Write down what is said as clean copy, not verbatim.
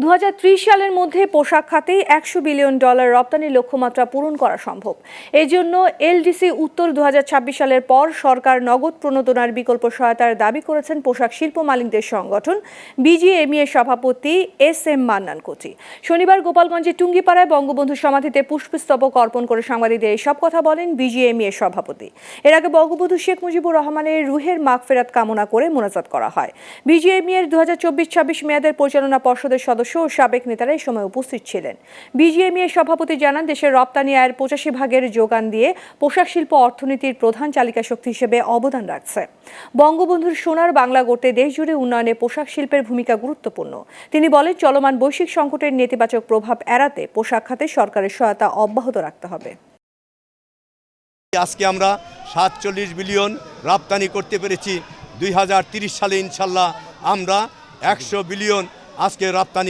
2030 সালের মধ্যে পোশাক খাতে $100 বিলিয়ন রপ্তানির লক্ষ্যমাত্রা পূরণ করা সম্ভব। এজন্য এলডিসি উত্তর 2026 সালের পর সরকার নগদ প্রণোদনার বিকল্প সহায়তার দাবি করেছেন পোশাক শিল্প মালিকদের সংগঠন বিজিএমইএ এর সভাপতি এস.এম. মান্নান কোচি। শনিবার গোপালগঞ্জের টুঙ্গিপাড়ায় বঙ্গবন্ধু সমাধিতে পুষ্পস্তবক অর্পণ করে সাংবাদিকদের এসব কথা বলেন বিজিএমইএ এর সভাপতি। এর আগে বঙ্গবন্ধু শেখ মুজিবুর রহমানের রুহের মাগফিরাত কামনা করে মোনাজাত করা হয়। বিজিএমইএ এর 2024-26 মেয়াদের পরিচালনা পর্ষদের সদস্য ও সাবেক নেতারা এই সময় উপস্থিত ছিলেন। বিজিএমইএ এর সভাপতি জানান, দেশের রপ্তানি আয়ের 85% যোগান দিয়ে পোশাক শিল্প অর্থনীতির প্রধান চালিকা শক্তি হিসেবে অবদান রাখছে। বঙ্গবন্ধুর সোনার বাংলা গড়তে দেশজুড়ে উন্নয়নে পোশাক শিল্পের ভূমিকা গুরুত্বপূর্ণ। তিনি বলেন, চলমান বৈশ্বিক সংকটের নেতিবাচক প্রভাব এড়াতে পোশাক খাতে সরকারের সহায়তা অব্যাহত রাখতে হবে। আজকে আমরা 47 বিলিয়ন রপ্তানি করতে পেরেছি। 2030 সালে ইনশাল্লাহ আমরা 100 বিলিয়ন আজকে রপ্তানি